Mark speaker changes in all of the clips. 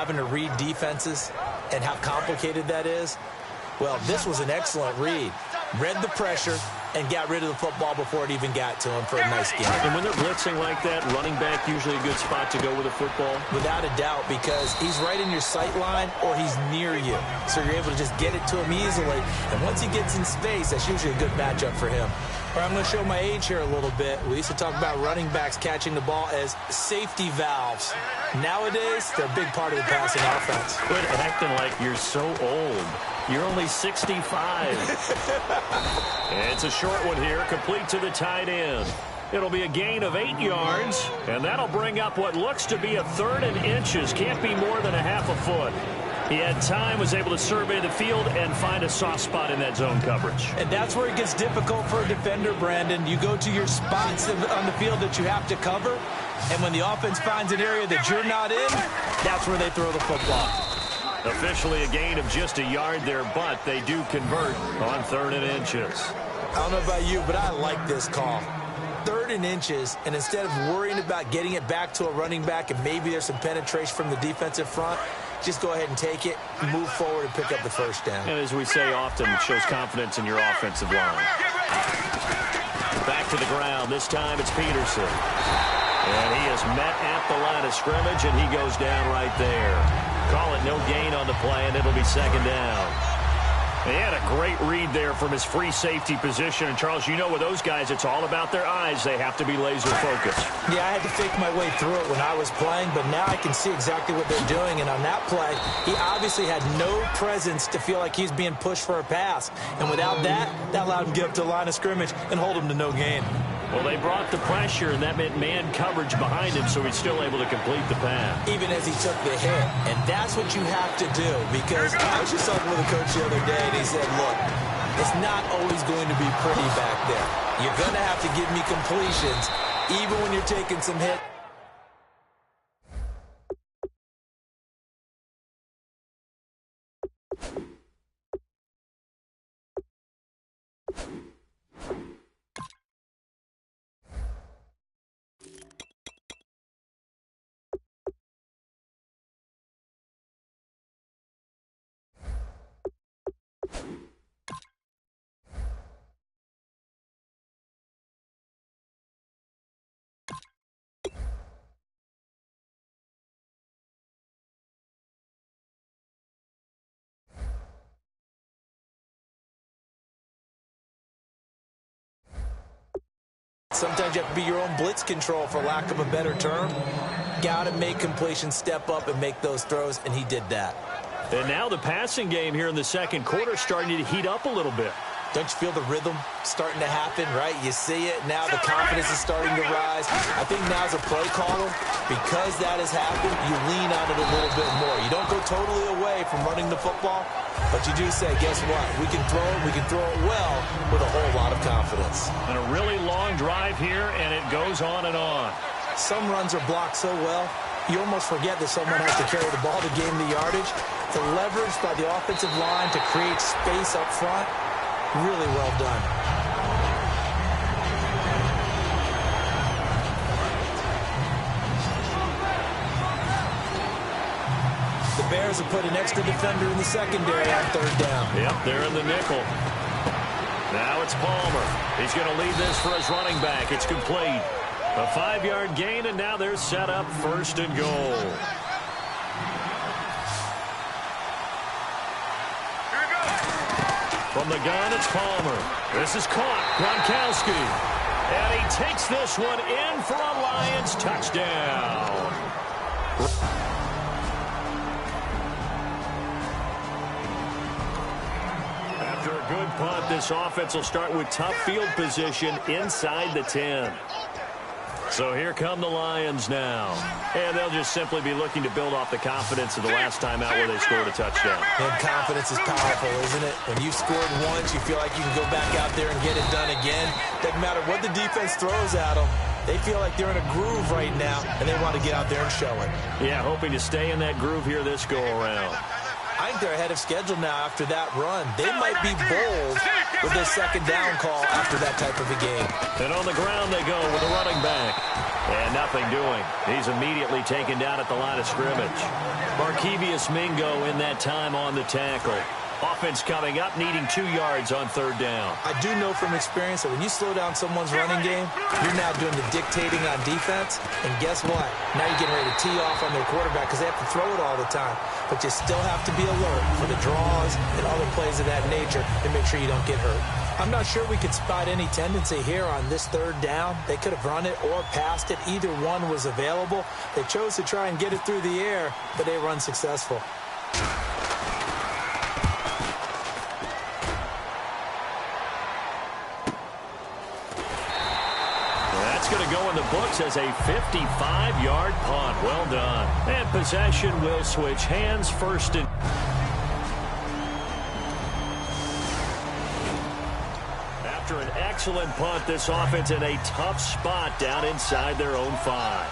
Speaker 1: having to read defenses and how complicated that is? Well, this was an excellent read. Read the pressure and got rid of the football before it even got to him for a nice game.
Speaker 2: And when they're blitzing like that, running back usually a good spot to go with a football?
Speaker 1: Without a doubt, because he's right in your sight line or he's near you. So you're able to just get it to him easily. And once he gets in space, that's usually a good matchup for him. All right, I'm going to show my age here a little bit. We used to talk about running backs catching the ball as safety valves. Nowadays, they're a big part of the passing offense.
Speaker 2: Quit acting like you're so old. You're only 65. It's a short one here, complete to the tight end. It'll be a gain of 8 yards, and that'll bring up what looks to be a 3rd and inches. Can't be more than a half a foot. He had time, was able to survey the field and find a soft spot in that zone coverage.
Speaker 1: And that's where it gets difficult for a defender, Brandon. You go to your spots on the field that you have to cover, and when the offense finds an area that you're not in, that's where they throw the football.
Speaker 2: Officially a gain of just a yard there, but they do convert on 3rd and inches.
Speaker 1: I don't know about you, but I like this call. 3rd and inches, and instead of worrying about getting it back to a running back and maybe there's some penetration from the defensive front, just go ahead and take it, move forward, and pick up the first down.
Speaker 2: And as we say often, it shows confidence in your offensive line. Back to the ground. This time it's Peterson. And he is met at the line of scrimmage, and he goes down right there. Call it no gain on the play, and it'll be 2nd down. He had a great read there from his free safety position. And, Charles, you know with those guys, it's all about their eyes. They have to be laser-focused.
Speaker 1: Yeah, I had to fake my way through it when I was playing, but now I can see exactly what they're doing. And on that play, he obviously had no presence to feel like he's being pushed for a pass. And without that, that allowed him to get up to the line of scrimmage and hold him to no gain.
Speaker 2: Well, they brought the pressure, and that meant man coverage behind him, so he's still able to complete the pass.
Speaker 1: Even as he took the hit. And that's what you have to do, because I was just talking with a coach the other day, and he said, look, it's not always going to be pretty back there. You're going to have to give me completions, even when you're taking some hits. Sometimes you have to be your own blitz control, for lack of a better term. Got to make completions, step up, and make those throws, and he did that.
Speaker 2: And now the passing game here in the second quarter starting to heat up a little bit.
Speaker 1: Don't you feel the rhythm starting to happen, right? You see it. Now the confidence is starting to rise. I think now as a play caller, because that has happened, you lean on it a little bit more. You don't go totally away from running the football, but you do say, guess what? We can throw it well with a whole lot of confidence.
Speaker 2: And a really long drive here, and it goes on and on.
Speaker 1: Some runs are blocked so well, you almost forget that someone has to carry the ball to gain the yardage. The leverage by the offensive line to create space up front, really well done. The Bears have put an extra defender in the secondary on 3rd down.
Speaker 2: Yep, they're in the nickel. Now it's Palmer. He's going to lead this for his running back. It's complete. A 5-yard gain, and now they're set up 1st and goal. From the gun, it's Palmer. This is caught. Gronkowski. And he takes this one in for a Lions touchdown. After a good punt, this offense will start with tough field position inside the 10. So here come the Lions now. And they'll just simply be looking to build off the confidence of the last time out where they scored a touchdown.
Speaker 1: And confidence is powerful, isn't it? When you've scored once, you feel like you can go back out there and get it done again. Doesn't matter what the defense throws at them. They feel like they're in a groove right now, and they want to get out there and show it.
Speaker 2: Yeah, hoping to stay in that groove here this go-around.
Speaker 1: I think they're ahead of schedule now after that run. They might be bold with their 2nd down call after that type of a game.
Speaker 2: And on the ground they go with a running back. And nothing doing. He's immediately taken down at the line of scrimmage. Kevius Mingo in that time on the tackle. Offense coming up, needing 2 yards on third down.
Speaker 1: I do know from experience that when you slow down someone's running game, you're now doing the dictating on defense. And guess what? Now you're getting ready to tee off on their quarterback because they have to throw it all the time. But you still have to be alert for the draws and other plays of that nature to make sure you don't get hurt. I'm not sure we could spot any tendency here on this third down. They could have run it or passed it. Either one was available. They chose to try and get it through the air, but they run successful.
Speaker 2: Going to go in the books as a 55-yard punt. Well done. And possession will switch hands first and... After an excellent punt, this offense in a tough spot down inside their own 5.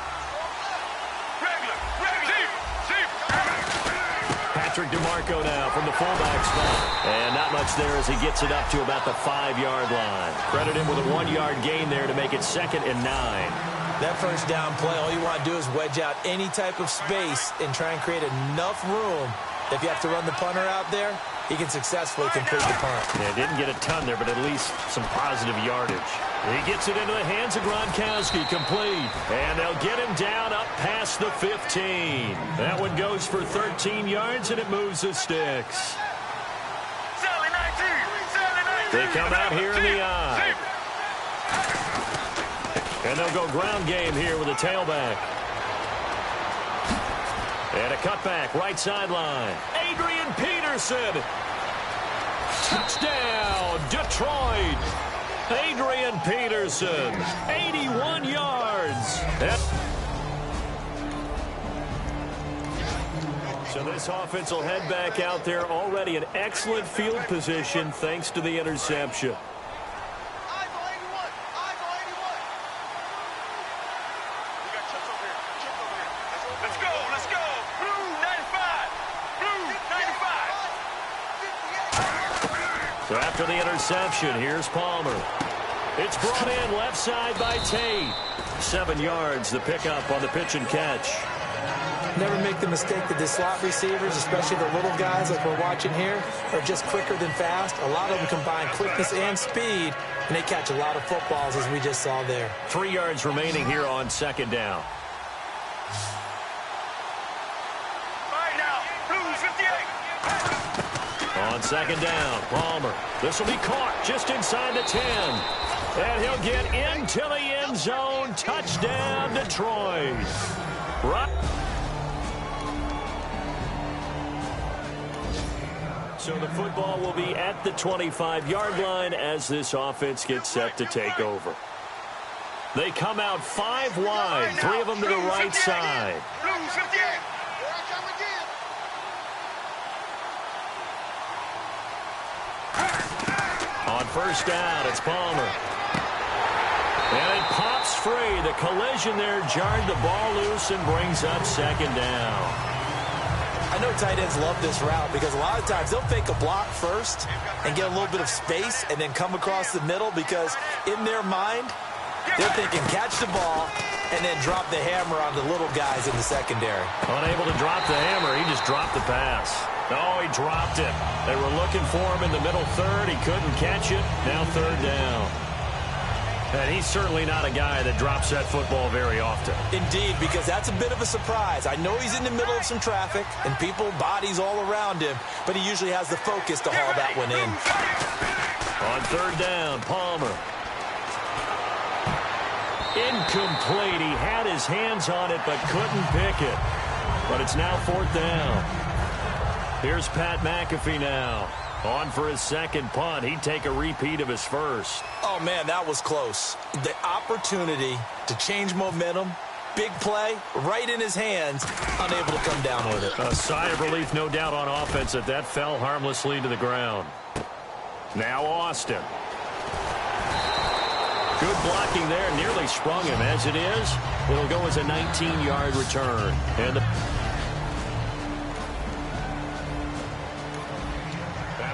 Speaker 2: Patrick DeMarco now from the fullback spot. And not much there as he gets it up to about the 5-yard line. Credit him with a 1-yard gain there to make it 2nd and 9.
Speaker 1: That first down play, all you want to do is wedge out any type of space and try and create enough room. If you have to run the punter out there, he can successfully complete the punt.
Speaker 2: Yeah, didn't get a ton there, but at least some positive yardage. He gets it into the hands of Gronkowski, complete. And they'll get him down up past the 15. That one goes for 13 yards, and it moves the sticks. They come out here in the eye. And they'll go ground game here with a tailback. And a cutback, right sideline. Adrian Peterson. Touchdown, Detroit. Adrian Peterson, 81 yards. So this offense will head back out there, already in excellent field position thanks to the interception.
Speaker 3: Let's go. Blue 95. Blue 95.
Speaker 2: So after the interception, here's Palmer. It's brought in left side by Tate. 7 yards, the pickup on the pitch and catch.
Speaker 1: Never make the mistake that the slot receivers, especially the little guys like we're watching here, are just quicker than fast. A lot of them combine quickness and speed, and they catch a lot of footballs, as we just saw there.
Speaker 2: 3 yards remaining here on 2nd down.
Speaker 3: Right now, Blue 58.
Speaker 2: On 2nd down, Palmer. This will be caught just inside the 10. And he'll get into the end zone. Touchdown, Detroit. Right. So the football will be at the 25-yard line as this offense gets set to take over. They come out 5 wide, 3 of them to the right side.
Speaker 3: Blue 58.
Speaker 2: On first down, it's Palmer. And it pops free. The collision there jarred the ball loose and brings up 2nd down.
Speaker 1: I know tight ends love this route because a lot of times they'll fake a block first and get a little bit of space and then come across the middle because in their mind, they're thinking catch the ball and then drop the hammer on the little guys in the secondary.
Speaker 2: Unable to drop the hammer, he just dropped the pass. Oh, he dropped it. They were looking for him in the middle third. He couldn't catch it. Now 3rd down. And he's certainly not a guy that drops that football very often.
Speaker 1: Indeed, because that's a bit of a surprise. I know he's in the middle of some traffic and people, bodies all around him, but he usually has the focus to haul that one in.
Speaker 2: On 3rd down, Palmer. Incomplete. He had his hands on it but couldn't pick it. But it's now 4th down. Here's Pat McAfee now. On for his 2nd punt. He'd take a repeat of his first.
Speaker 1: Oh, man, that was close. The opportunity to change momentum, big play, right in his hands, unable to come down with it.
Speaker 2: A sigh of relief, no doubt, on offense that fell harmlessly to the ground. Now Austin. Good blocking there. Nearly sprung him. As it is, it'll go as a 19-yard return. And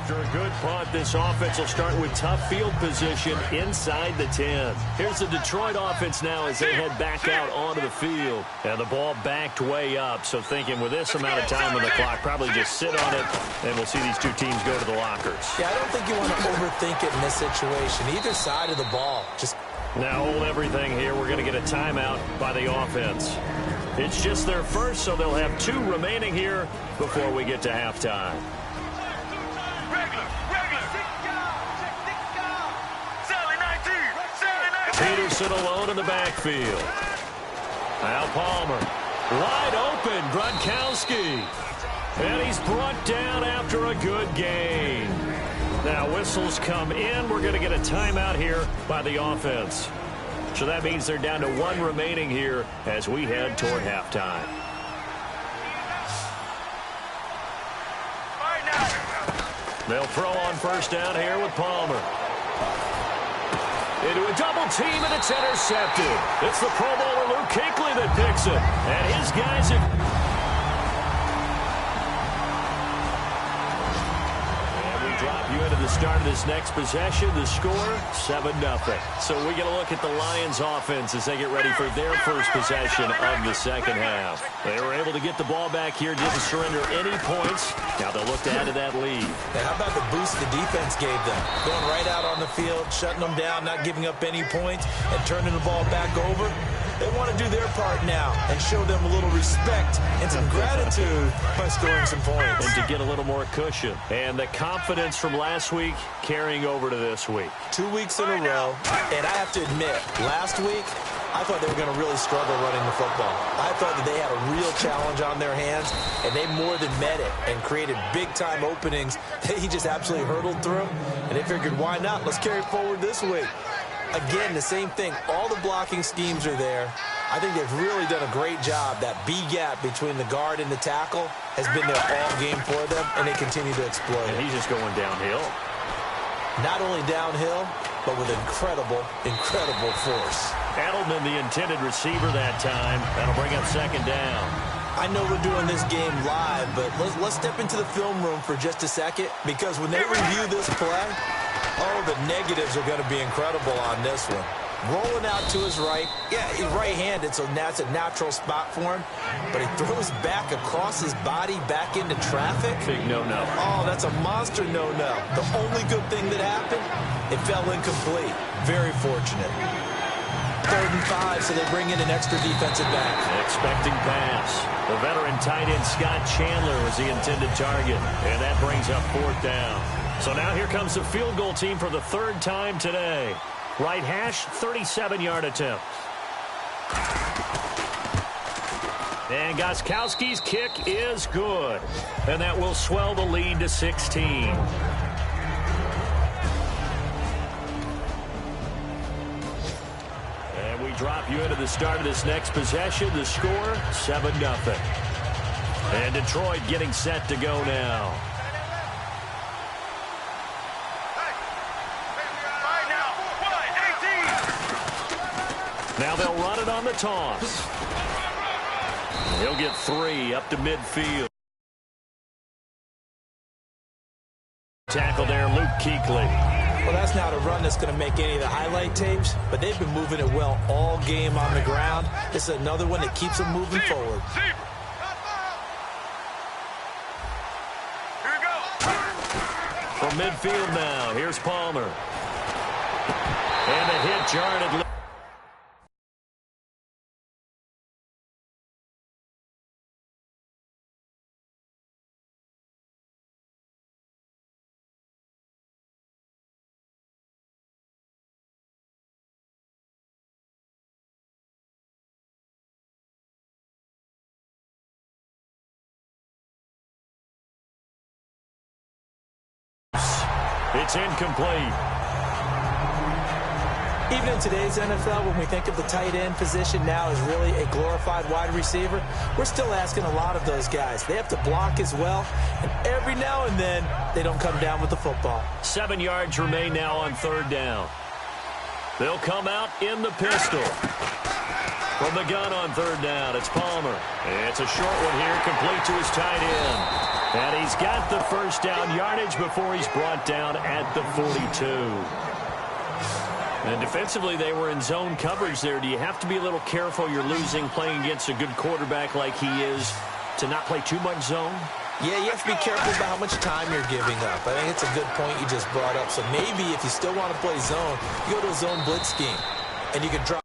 Speaker 2: After a good punt, this offense will start with tough field position inside the 10. Here's the Detroit offense now as they head back out onto the field. And the ball backed way up, so thinking with this amount of time on the clock, probably just sit on it, and we'll see these two teams go to the lockers.
Speaker 1: Yeah, I don't think you want to overthink it in this situation. Either side of the ball. Just
Speaker 2: now hold everything here. We're going to get a timeout by the offense. It's just their first, so they'll have 2 remaining here before we get to halftime. Peterson alone in the backfield. Al Palmer. Wide open, Gronkowski. And he's brought down after a good gain. Now whistles come in. We're going to get a timeout here by the offense. So that means they're down to 1 remaining here as we head toward halftime. They'll throw on first down here with Palmer. Into a double team, and it's intercepted. It's the Pro Bowler Luke Kuechly that picks it. And his guys have... drop you into the start of this next possession. The score, 7-0. So we get a look at the Lions offense as they get ready for their first possession of the second half. They were able to get the ball back here, didn't surrender any points. Now they'll look to add to that lead.
Speaker 1: And how about the boost the defense gave them? Going right out on the field, shutting them down, not giving up any points, and turning the ball back over. They want to do their part now and show them a little respect and some gratitude by scoring some points.
Speaker 2: And to get a little more cushion. And the confidence from last week carrying over to this week.
Speaker 1: 2 weeks in a row. And I have to admit, last week, I thought they were going to really struggle running the football. I thought that they had a real challenge on their hands, and they more than met it and created big-time openings that he just absolutely hurdled through. And they figured, why not? Let's carry it forward this week. Again, the same thing. All the blocking schemes are there. I think they've really done a great job. That B gap between the guard and the tackle has been there all game for them, and they continue to exploit it.
Speaker 2: And he's just going downhill.
Speaker 1: Not only downhill, but with incredible force.
Speaker 2: Edelman, the intended receiver that time. That'll bring up second down.
Speaker 1: I know we're doing this game live, but let's step into the film room for just a second, because when they review this play, oh, the negatives are going to be incredible on this one. Rolling out to his right. Yeah, he's right-handed, so that's a natural spot for him. But he throws back across his body back into traffic.
Speaker 2: Big no-no.
Speaker 1: Oh, that's a monster no-no. The only good thing that happened, it fell incomplete. Very fortunate. 3rd and 5, so they bring in an extra defensive back.
Speaker 2: Expecting pass. The veteran tight end Scott Chandler was the intended target. And that brings up 4th down. So now here comes the field goal team for the 3rd time today. Right hash, 37-yard attempt. And Gostkowski's kick is good. And that will swell the lead to 16. And we drop you into the start of this next possession. The score, 7-0. And Detroit getting set to go now. Now they'll run it on the toss. He'll get 3 up to midfield. Tackle there, Luke Kuechly.
Speaker 1: Well, that's not a run that's going to make any of the highlight tapes, but they've been moving it well all game on the ground. This is another one that keeps them moving forward.
Speaker 3: Here we go.
Speaker 2: From midfield now, here's Palmer. And a hit jarred at It's incomplete.
Speaker 1: Even in today's NFL, when we think of the tight end position now as really a glorified wide receiver, we're still asking a lot of those guys. They have to block as well, and every now and then, they don't come down with the football.
Speaker 2: 7 yards remain now on 3rd down. They'll come out in the pistol. From the gun on 3rd down, it's Palmer. It's a short one here, complete to his tight end. And he's got the first down yardage before he's brought down at the 42. And defensively, they were in zone coverage there. Do you have to be a little careful you're losing playing against a good quarterback like he is to not play too much zone?
Speaker 1: Yeah, you have to be careful about how much time you're giving up. I think it's a good point you just brought up. So maybe if you still want to play zone, you go to a zone blitz scheme, and you can drop.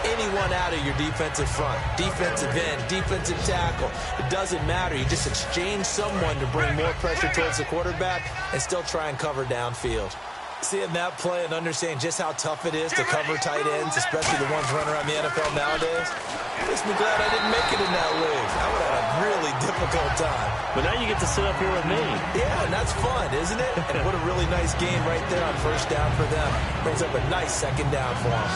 Speaker 1: Anyone out of your defensive front, defensive end, defensive tackle, it doesn't matter. You just exchange someone to bring more pressure towards the quarterback and still try and cover downfield. Seeing that play and understanding just how tough it is to cover tight ends, especially the ones running around the NFL nowadays, makes me glad I didn't make it in that league. I would have had a really difficult time.
Speaker 2: But now you get to sit up here with me.
Speaker 1: Yeah, and that's fun, isn't it? And what a really nice game right there on first down for them. Brings up a nice second down for them.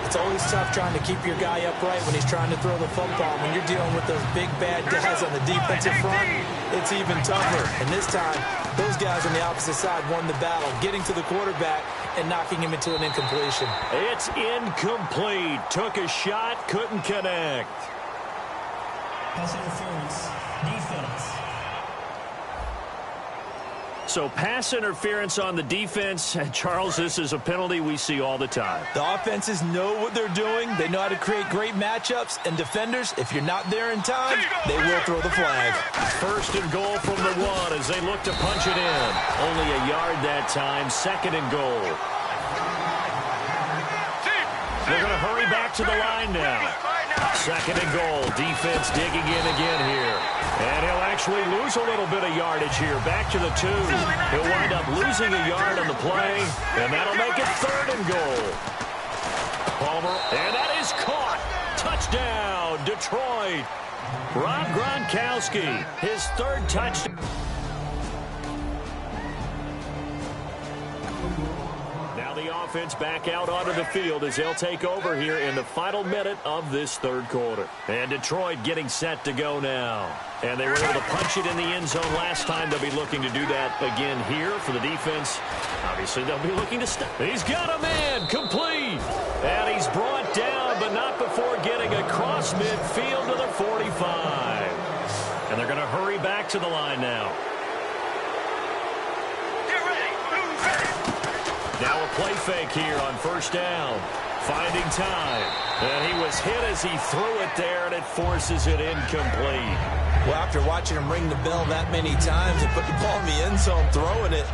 Speaker 1: It's always tough trying to keep your guy upright when he's trying to throw the football. When you're dealing with those big, bad guys on the defensive front, it's even tougher. And this time, those guys on the opposite side won the battle, getting to the quarterback and knocking him into an incompletion.
Speaker 2: It's incomplete. Took a shot, couldn't connect.
Speaker 4: Pass interference, defense.
Speaker 2: So pass interference on the defense. Charles, this is a penalty we see all the time.
Speaker 1: The offenses know what they're doing. They know how to create great matchups. And defenders, if you're not there in time, they will throw the flag.
Speaker 2: First and goal from the 1 as they look to punch it in. Only a yard that time. Second and goal. They're going to hurry back to the line now. Second and goal. Defense digging in again here. And he'll actually lose a little bit of yardage here. Back to the 2. He'll wind up losing a yard on the play. And that'll make it third and goal. Palmer. And that is caught. Touchdown, Detroit. Rob Gronkowski. His third touchdown. Offense back out onto the field as they'll take over here in the final minute of this third quarter. And Detroit getting set to go now. And they were able to punch it in the end zone last time. They'll be looking to do that again here for the defense. Obviously, they'll be looking to stop. He's got a man complete. And he's brought down, but not before getting across midfield to the 45. And they're going to hurry back to the line now. Now a play fake here on first down. Finding time. And he was hit as he threw it there, and it forces it incomplete.
Speaker 1: Well, after watching him ring the bell that many times and put the ball in the end zone throwing it,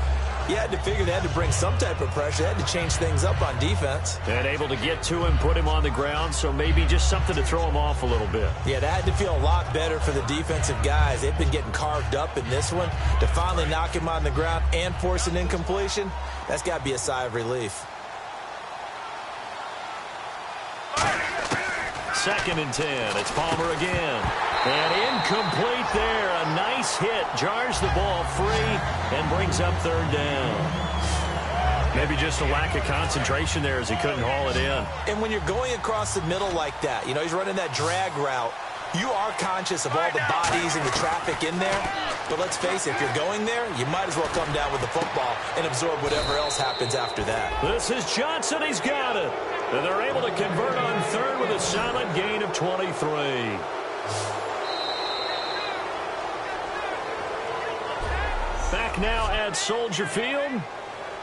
Speaker 1: you had to figure they had to bring some type of pressure. They had to change things up on defense.
Speaker 2: And able to get to him, put him on the ground, so maybe just something to throw him off a little bit.
Speaker 1: Yeah, that had to feel a lot better for the defensive guys. They've been getting carved up in this one. To finally knock him on the ground and force an incompletion, that's got to be a sigh of relief.
Speaker 2: Second and 10. It's Palmer again. And incomplete there. A nice hit. Jars the ball free and brings up third down. Maybe just a lack of concentration there as he couldn't haul it in.
Speaker 1: And when you're going across the middle like that, you know, he's running that drag route, you are conscious of all the bodies and the traffic in there. But let's face it, if you're going there, you might as well come down with the football and absorb whatever else happens after that.
Speaker 2: This is Johnson. He's got it. And they're able to convert on third with a solid gain of 23. Back now at Soldier Field.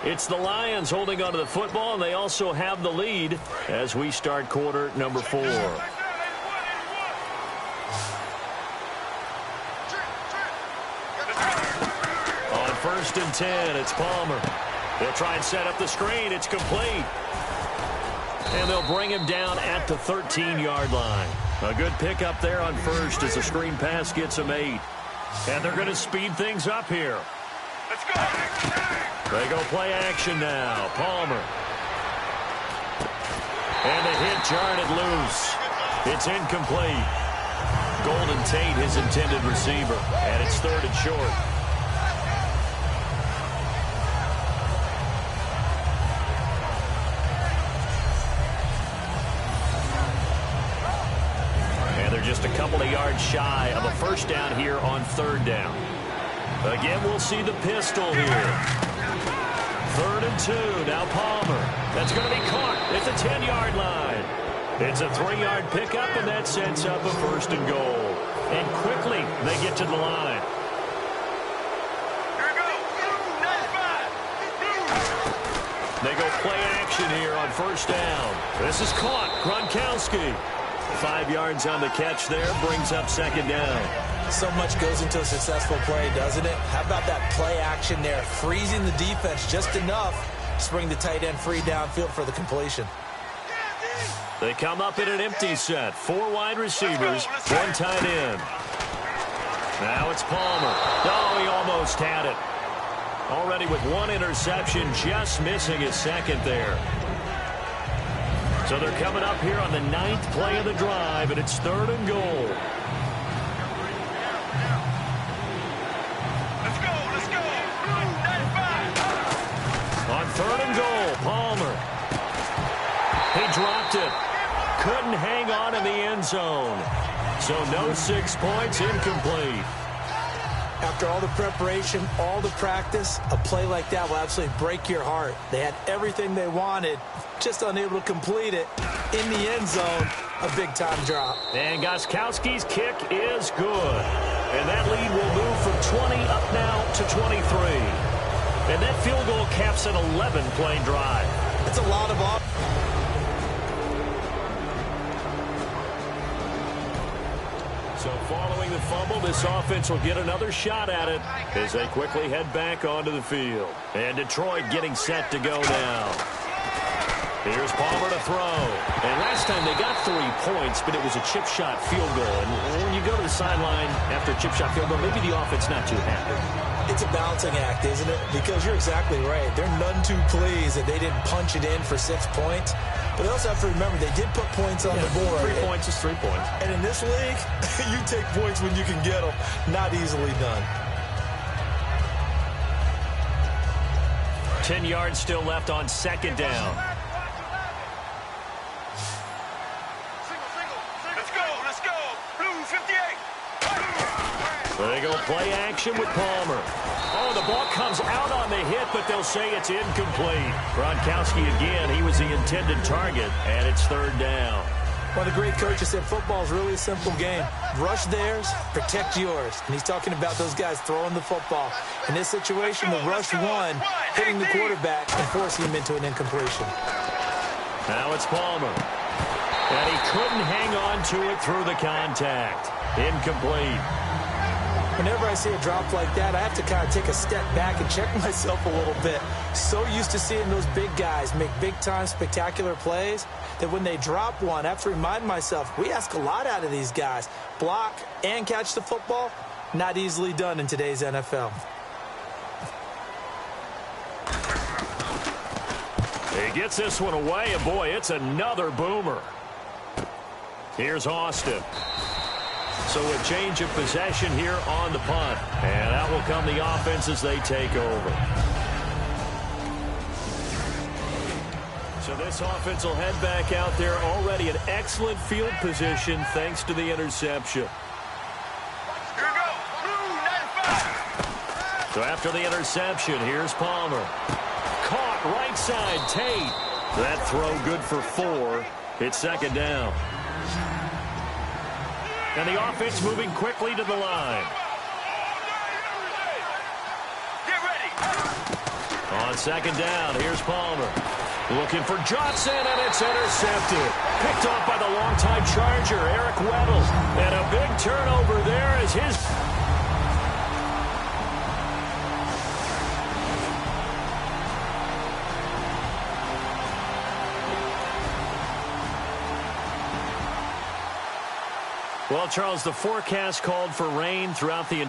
Speaker 2: It's the Lions holding onto the football, and they also have the lead as we start quarter number 4. On first and 10, it's Palmer. They'll try and set up the screen. It's complete. And they'll bring him down at the 13-yard line. A good pickup there on first as the screen pass gets him 8. And they're going to speed things up here.
Speaker 3: Let's go.
Speaker 2: They go play action now. Palmer. And the hit jarred it loose. It's incomplete. Golden Tate, his intended receiver. And it's 3rd and short. And they're just a couple of yards shy of a first down here on 3rd down. Again, we'll see the pistol here. 3rd and 2. Now Palmer. That's going to be caught at the 10-yard line. It's a 3-yard pickup, and that sets up a 1st and goal. And quickly, they get to the line.
Speaker 3: Here we go. 95.
Speaker 2: They go play action here on 1st down. This is caught. Gronkowski. 5 yards on the catch there. Brings up 2nd down.
Speaker 1: So much goes into a successful play, doesn't it? How about that play action there? Freezing the defense just enough to bring the tight end free downfield for the completion.
Speaker 2: They come up in an empty set. 4 wide receivers, 1 tight end. Now it's Palmer. Oh, he almost had it. Already with 1 interception, just missing his 2nd there. So they're coming up here on the 9th play of the drive, and it's 3rd and goal.
Speaker 3: Let's go. Let's go. 95.
Speaker 2: On 3rd and goal, Palmer. He dropped it. Couldn't hang on in the end zone. So no 6 points, incomplete.
Speaker 1: After all the preparation, all the practice, a play like that will absolutely break your heart. They had everything they wanted, just unable to complete it. In the end zone, a big-time drop.
Speaker 2: And Gostkowski's kick is good. And that lead will move from 20 up now to 23. And that field goal caps an 11-play drive.
Speaker 1: It's a lot of offense.
Speaker 2: So following the fumble, this offense will get another shot at it as they quickly head back onto the field. And Detroit getting set to go now. Here's Palmer to throw. And last time they got 3 points, but it was a chip shot field goal. And when you go to the sideline after a chip shot field goal, maybe the offense not too happy.
Speaker 1: It's a balancing act, isn't it? Because you're exactly right. They're none too pleased that they didn't punch it in for 6 points. But they also have to remember they did put points on the board.
Speaker 2: 3 points is 3 points.
Speaker 1: And in this league, you take points when you can get them. Not easily done.
Speaker 2: 10 yards still left on 2nd down.
Speaker 3: Let's go. Let's go. Blue 58.
Speaker 2: They go play action with Palmer. Oh, the ball comes out on the hit, but they'll say it's incomplete. Gronkowski again, he was the intended target, and it's 3rd down.
Speaker 1: One of the great coaches said football is really a simple game. Rush theirs, protect yours. And he's talking about those guys throwing the football. In this situation, the rush one, hitting the quarterback and forcing him into an incompletion.
Speaker 2: Now it's Palmer. And he couldn't hang on to it through the contact. Incomplete.
Speaker 1: Whenever I see a drop like that, I have to kind of take a step back and check myself a little bit. So used to seeing those big guys make big-time spectacular plays that when they drop one, I have to remind myself, we ask a lot out of these guys. Block and catch the football, not easily done in today's NFL.
Speaker 2: He gets this one away, and boy, it's another boomer. Here's Austin. So a change of possession here on the punt. And out will come the offense as they take over. So this offense will head back out there, already in excellent field position thanks to the interception.
Speaker 3: Here we go. Blue 95.
Speaker 2: So after the interception, here's Palmer. Caught right side, Tate. That throw good for 4. It's 2nd down. And the offense moving quickly to the line.
Speaker 3: Get ready.
Speaker 2: On 2nd down, here's Palmer. Looking for Johnson, and it's intercepted. Picked off by the longtime Charger, Eric Weddle. And a big turnover there as his... Well, Charles, the forecast called for rain throughout the